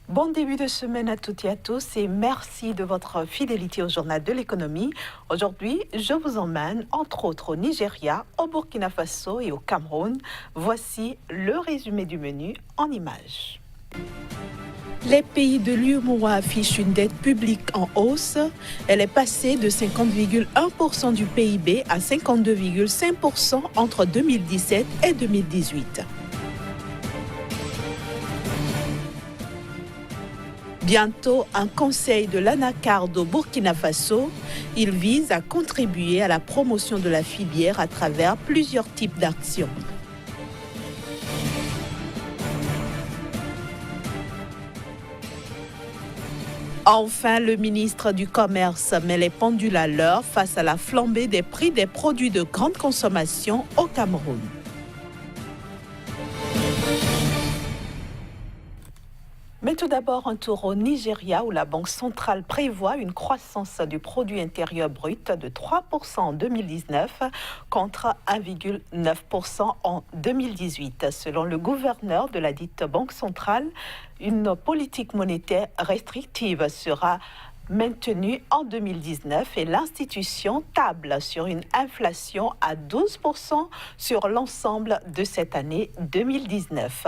Bon début de semaine à toutes et à tous et merci de votre fidélité au Journal de l'économie. Aujourd'hui, je vous emmène entre autres au Nigeria, au Burkina Faso et au Cameroun. Voici le résumé du menu en images. Les pays de l'UEMOA affichent une dette publique en hausse. Elle est passée de 50,1% du PIB à 52,5% entre 2017 et 2018. Bientôt, un conseil de l'anacarde au Burkina Faso. Il vise à contribuer à la promotion de la filière à travers plusieurs types d'actions. Enfin, le ministre du Commerce met les pendules à l'heure face à la flambée des prix des produits de grande consommation au Cameroun. Mais tout d'abord, un tour au Nigeria où la Banque centrale prévoit une croissance du produit intérieur brut de 3% en 2019 contre 1,9% en 2018. Selon le gouverneur de la dite Banque centrale, une politique monétaire restrictive sera maintenue en 2019 et l'institution table sur une inflation à 12% sur l'ensemble de cette année 2019.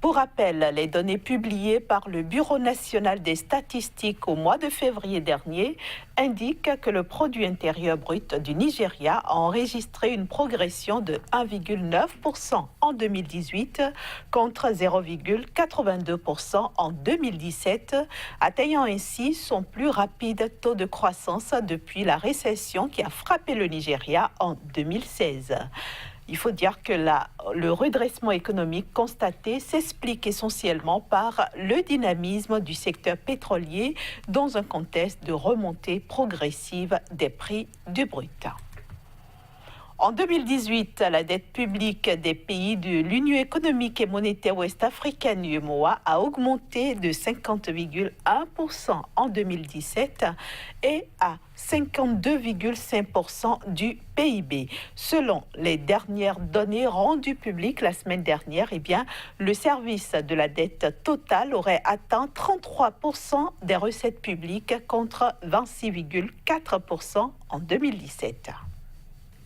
Pour rappel, les données publiées par le Bureau national des statistiques au mois de février dernier indiquent que le produit intérieur brut du Nigeria a enregistré une progression de 1,9% en 2018 contre 0,82% en 2017, atteignant ainsi son plus rapide taux de croissance depuis la récession qui a frappé le Nigeria en 2016. Il faut dire que le redressement économique constaté s'explique essentiellement par le dynamisme du secteur pétrolier dans un contexte de remontée progressive des prix du brut. En 2018, la dette publique des pays de l'Union économique et monétaire ouest-africaine UEMOA a augmenté de 50,1% en 2017 et à 52,5% du PIB. Selon les dernières données rendues publiques la semaine dernière, le service de la dette totale aurait atteint 33% des recettes publiques contre 26,4% en 2017.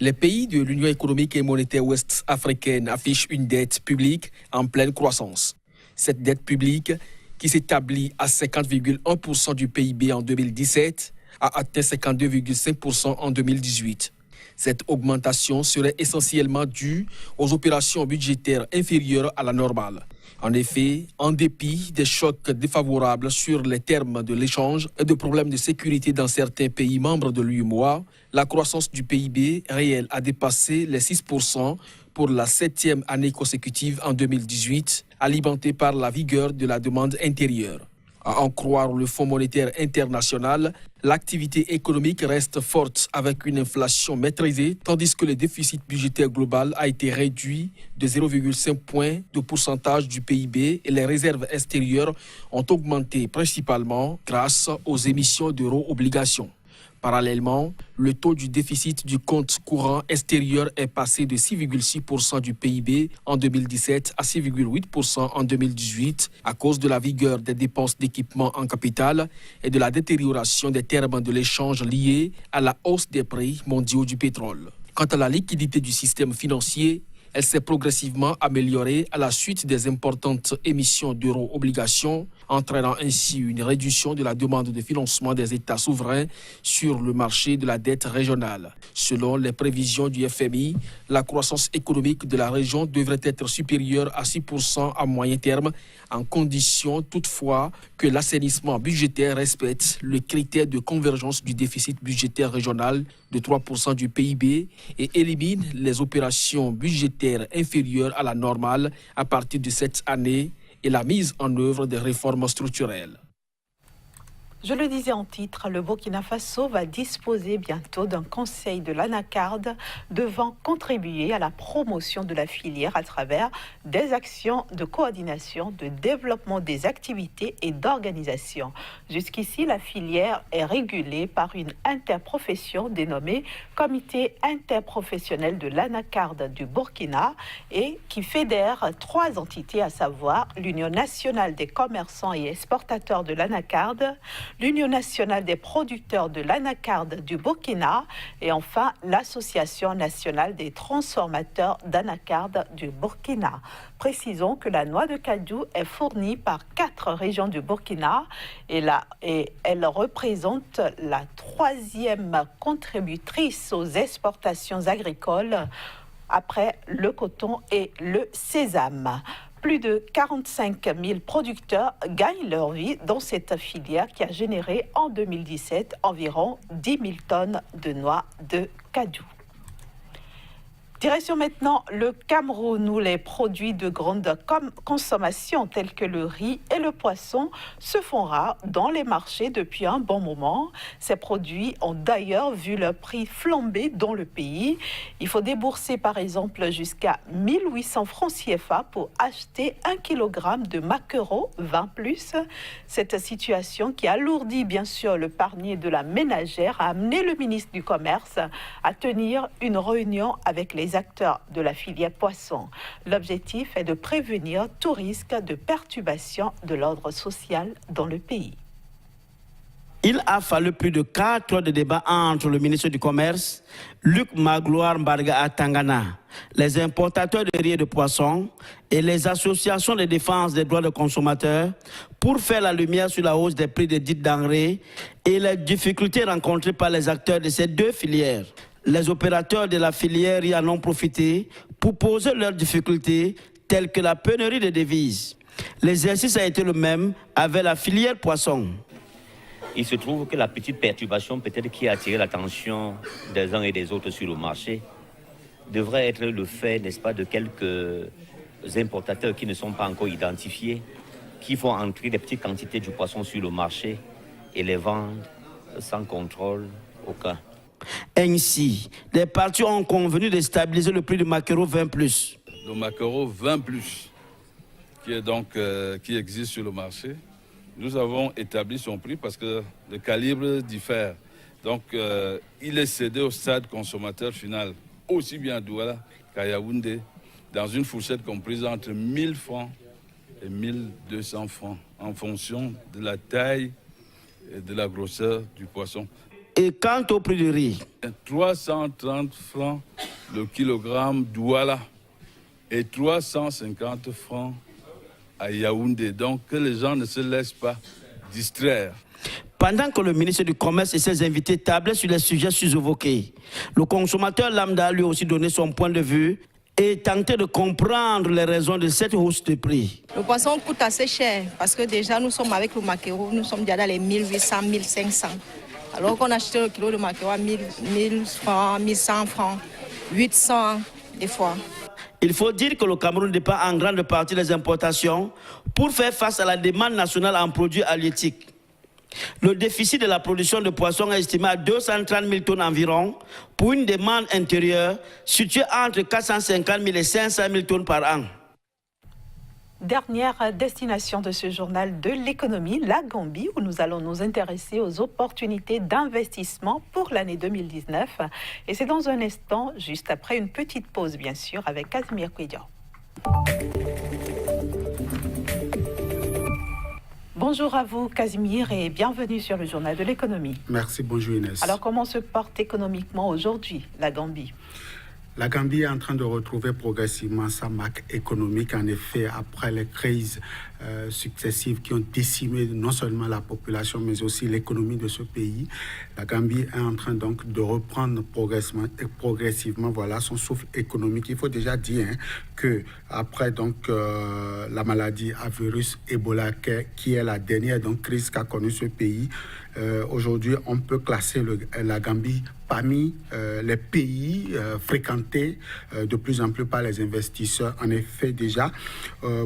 Les pays de l'Union économique et monétaire ouest-africaine affichent une dette publique en pleine croissance. Cette dette publique, qui s'établit à 50,1% du PIB en 2017, a atteint 52,5% en 2018. Cette augmentation serait essentiellement due aux opérations budgétaires inférieures à la normale. En effet, en dépit des chocs défavorables sur les termes de l'échange et de problèmes de sécurité dans certains pays membres de l'UEMOA, la croissance du PIB réel a dépassé les 6% pour la 7e année consécutive en 2018, alimentée par la vigueur de la demande intérieure. À en croire le Fonds monétaire international, l'activité économique reste forte avec une inflation maîtrisée, tandis que le déficit budgétaire global a été réduit de 0,5 points de pourcentage du PIB et les réserves extérieures ont augmenté principalement grâce aux émissions d'euro-obligations. Parallèlement, le taux du déficit du compte courant extérieur est passé de 6,6% du PIB en 2017 à 6,8% en 2018 à cause de la vigueur des dépenses d'équipement en capital et de la détérioration des termes de l'échange liés à la hausse des prix mondiaux du pétrole. Quant à la liquidité du système financier, elle s'est progressivement améliorée à la suite des importantes émissions d'euro-obligations, entraînant ainsi une réduction de la demande de financement des États souverains sur le marché de la dette régionale. Selon les prévisions du FMI, la croissance économique de la région devrait être supérieure à 6% à moyen terme, en condition toutefois que l'assainissement budgétaire respecte le critère de convergence du déficit budgétaire régional de 3% du PIB et élimine les opérations budgétaires inférieures à la normale à partir de cette année et la mise en œuvre des réformes structurelles. Je le disais en titre, le Burkina Faso va disposer bientôt d'un conseil de l'anacarde devant contribuer à la promotion de la filière à travers des actions de coordination, de développement des activités et d'organisation. Jusqu'ici, la filière est régulée par une interprofession dénommée Comité interprofessionnel de l'anacarde du Burkina et qui fédère 3 entités, à savoir l'Union nationale des commerçants et exportateurs de l'anacarde, l'Union nationale des producteurs de l'anacarde du Burkina et enfin l'Association nationale des transformateurs d'anacarde du Burkina. Précisons que la noix de cajou est fournie par 4 régions du Burkina et elle représente la 3e contributrice aux exportations agricoles après le coton et le sésame. Plus de 45 000 producteurs gagnent leur vie dans cette filière qui a généré en 2017 environ 10 000 tonnes de noix de cajou. Direction maintenant le Cameroun où les produits de grande consommation tels que le riz et le poisson se font rares dans les marchés depuis un bon moment. Ces produits ont d'ailleurs vu leur prix flamber dans le pays. Il faut débourser par exemple jusqu'à 1800 francs CFA pour acheter 1 kg de maquereau 20+. Cette situation qui alourdit bien sûr le panier de la ménagère a amené le ministre du Commerce à tenir une réunion avec les acteurs de la filière poisson. L'objectif est de prévenir tout risque de perturbation de l'ordre social dans le pays. Il a fallu plus de 4 heures de débat entre le ministre du Commerce, Luc Magloire Mbarga à Tangana, les importateurs de riz et de poissons et les associations de défense des droits des consommateurs pour faire la lumière sur la hausse des prix des dites denrées et les difficultés rencontrées par les acteurs de ces 2 filières. Les opérateurs de la filière y en ont profité pour poser leurs difficultés telles que la pénurie de devises. L'exercice a été le même avec la filière poisson. Il se trouve que la petite perturbation peut-être qui a attiré l'attention des uns et des autres sur le marché devrait être le fait, n'est-ce pas, de quelques importateurs qui ne sont pas encore identifiés, qui font entrer des petites quantités du poisson sur le marché et les vendent sans contrôle aucun. Ainsi, les parties ont convenu de stabiliser le prix du maquereau 20+. Le maquereau 20+, qui existe sur le marché, nous avons établi son prix parce que le calibre diffère. Donc, il est cédé au stade consommateur final, aussi bien à Douala qu'à Yaoundé, dans une fourchette comprise entre 1000 francs et 1200 francs, en fonction de la taille et de la grosseur du poisson. Et quant au prix du riz, 330 francs le kilogramme Douala et 350 francs à Yaoundé. Donc que les gens ne se laissent pas distraire. Pendant que le ministre du Commerce et ses invités tablaient sur les sujets sous-évoqués, le consommateur lambda a lui aussi donné son point de vue et tenté de comprendre les raisons de cette hausse de prix. Le poisson coûte assez cher parce que déjà nous sommes avec le maquereau, nous sommes déjà dans les 1800, 1500. Alors qu'on achète un kilo de maquereau à 1000 francs, 1100 francs, 800 des fois. Il faut dire que le Cameroun dépend en grande partie des importations pour faire face à la demande nationale en produits halieutiques. Le déficit de la production de poissons est estimé à 230 000 tonnes environ pour une demande intérieure située entre 450 000 et 500 000 tonnes par an. Dernière destination de ce journal de l'économie, la Gambie, où nous allons nous intéresser aux opportunités d'investissement pour l'année 2019. Et c'est dans un instant, juste après une petite pause, bien sûr, avec Casimir Kouidian. Bonjour à vous, Casimir, et bienvenue sur le journal de l'économie. Merci, bonjour Inès. Alors, comment se porte économiquement aujourd'hui la Gambie ? La Gambie est en train de retrouver progressivement sa marque économique. En effet, après les crises successives qui ont décimé non seulement la population, mais aussi l'économie de ce pays, la Gambie est en train donc de reprendre progressivement son souffle économique. Il faut déjà dire que après donc la maladie à virus Ebola, qui est la dernière donc crise qu'a connue ce pays, aujourd'hui on peut classer la Gambie parmi les pays fréquentés de plus en plus par les investisseurs. En effet, déjà,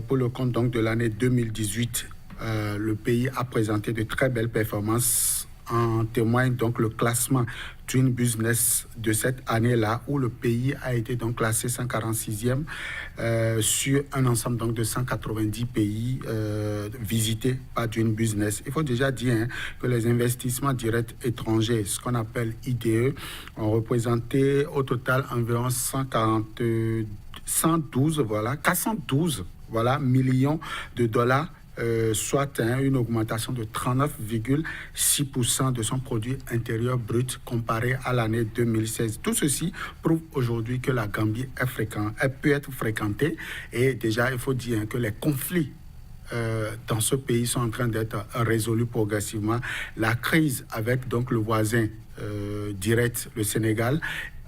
pour le compte donc de l'année 2018, le pays a présenté de très belles performances. En témoigne donc le classement Doing Business de cette année-là, où le pays a été donc classé 146e sur un ensemble donc de 190 pays visités par Doing Business. Il faut déjà dire que les investissements directs étrangers, ce qu'on appelle IDE, ont représenté au total environ 412 millions de dollars. Soit une augmentation de 39,6% de son produit intérieur brut comparé à l'année 2016. Tout ceci prouve aujourd'hui que la Gambie peut être fréquentée, et déjà il faut dire que les conflits dans ce pays sont en train d'être résolus progressivement. La crise avec donc le voisin direct, le Sénégal,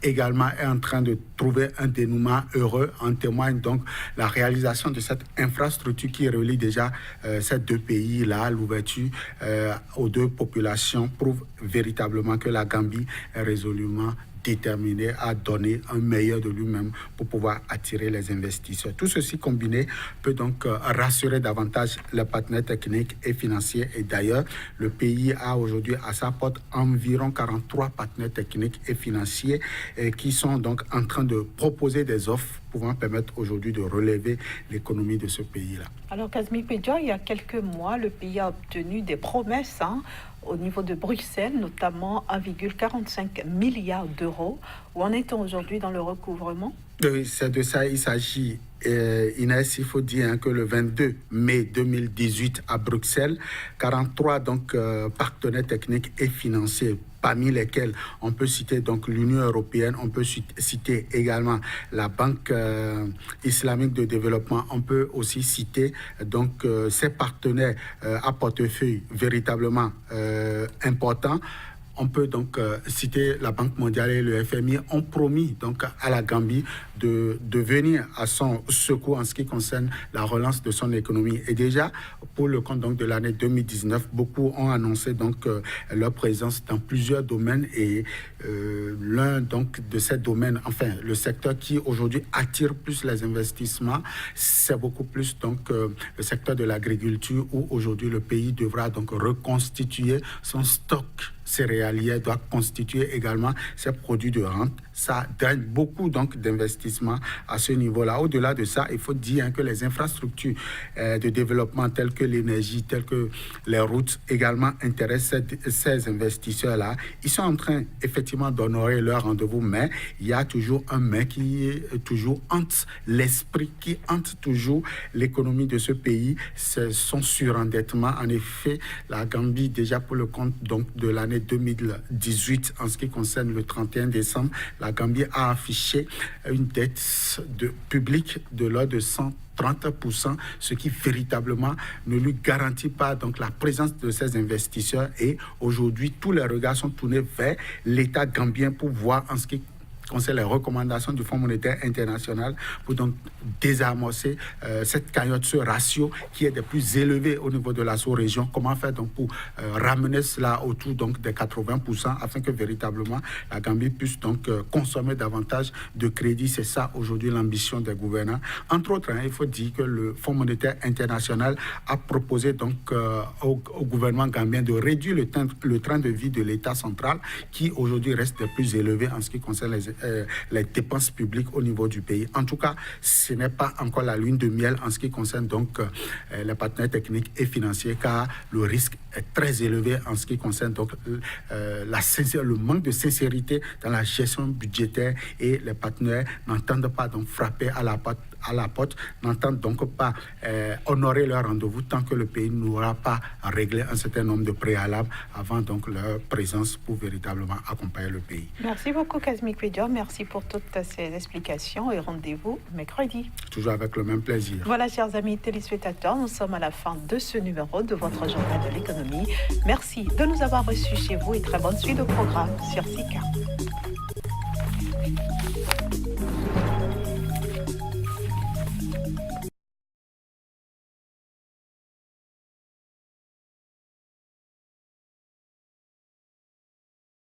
également est en train de trouver un dénouement heureux. En témoigne donc la réalisation de cette infrastructure qui relie déjà ces deux pays-là. L'ouverture aux deux populations prouve véritablement que la Gambie est résolument déterminé à donner un meilleur de lui-même pour pouvoir attirer les investisseurs. Tout ceci combiné peut donc rassurer davantage les partenaires techniques et financiers. Et d'ailleurs, le pays a aujourd'hui à sa porte environ 43 partenaires techniques et financiers qui sont donc en train de proposer des offres pouvant permettre aujourd'hui de relever l'économie de ce pays-là. Alors, Kazmi Pedja, il y a quelques mois, le pays a obtenu des promesses au niveau de Bruxelles, notamment 1,45 milliard d'euros. Où en est-on aujourd'hui dans le recouvrement? Oui, c'est de ça il s'agit. Inès, il faut dire que le 22 mai 2018 à Bruxelles, 43 donc, partenaires techniques et financiers, parmi lesquels on peut citer donc l'Union européenne, on peut citer également la Banque islamique de développement, on peut aussi citer donc ces partenaires à portefeuille véritablement importants. On peut donc citer la Banque mondiale et le FMI ont promis donc à la Gambie de venir à son secours en ce qui concerne la relance de son économie. Et déjà, pour le compte donc de l'année 2019, beaucoup ont annoncé donc leur présence dans plusieurs domaines, et l'un donc de ces domaines, enfin le secteur qui aujourd'hui attire plus les investissements, c'est beaucoup plus donc le secteur de l'agriculture, où aujourd'hui le pays devra donc reconstituer son stock céréalier, doit constituer également ses produits de rente. Ça draine beaucoup donc d'investissements à ce niveau-là. Au-delà de ça, il faut dire que les infrastructures de développement telles que l'énergie, telles que les routes également intéressent ces investisseurs-là. Ils sont en train effectivement d'honorer leur rendez-vous, mais il y a toujours un mais qui est toujours hante l'esprit, qui hante toujours l'économie de ce pays. C'est son surendettement. En effet, la Gambie, déjà pour le compte donc de l'année 2018, en ce qui concerne le 31 décembre, la Gambie a affiché une dette publique de l'ordre de 130%, ce qui véritablement ne lui garantit pas donc la présence de ces investisseurs. Et aujourd'hui, tous les regards sont tournés vers l'État gambien pour voir en ce qui concerne les recommandations du Fonds monétaire international pour donc désamorcer cette cagnotte, ce ratio qui est des plus élevés au niveau de la sous-région. Comment faire donc pour ramener cela autour donc des 80% afin que véritablement la Gambie puisse donc consommer davantage de crédit. C'est ça aujourd'hui l'ambition des gouvernants. Entre autres, il faut dire que le Fonds monétaire international a proposé donc au gouvernement gambien de réduire le train de vie de l'État central, qui aujourd'hui reste des plus élevés en ce qui concerne les dépenses publiques au niveau du pays. En tout cas, ce n'est pas encore la lune de miel en ce qui concerne donc les partenaires techniques et financiers, car le risque est très élevé en ce qui concerne donc le manque de sincérité dans la gestion budgétaire, et les partenaires n'entendent pas donc frapper à la porte, n'entendent donc pas honorer leur rendez-vous tant que le pays n'aura pas réglé un certain nombre de préalables avant donc leur présence pour véritablement accompagner le pays. Merci beaucoup Kazmi Pedja, merci pour toutes ces explications, et rendez-vous mercredi. Toujours avec le même plaisir. Voilà, chers amis téléspectateurs, nous sommes à la fin de ce numéro de votre journal de l'économie. Merci de nous avoir reçus chez vous et très bonne suite au programme sur SICA.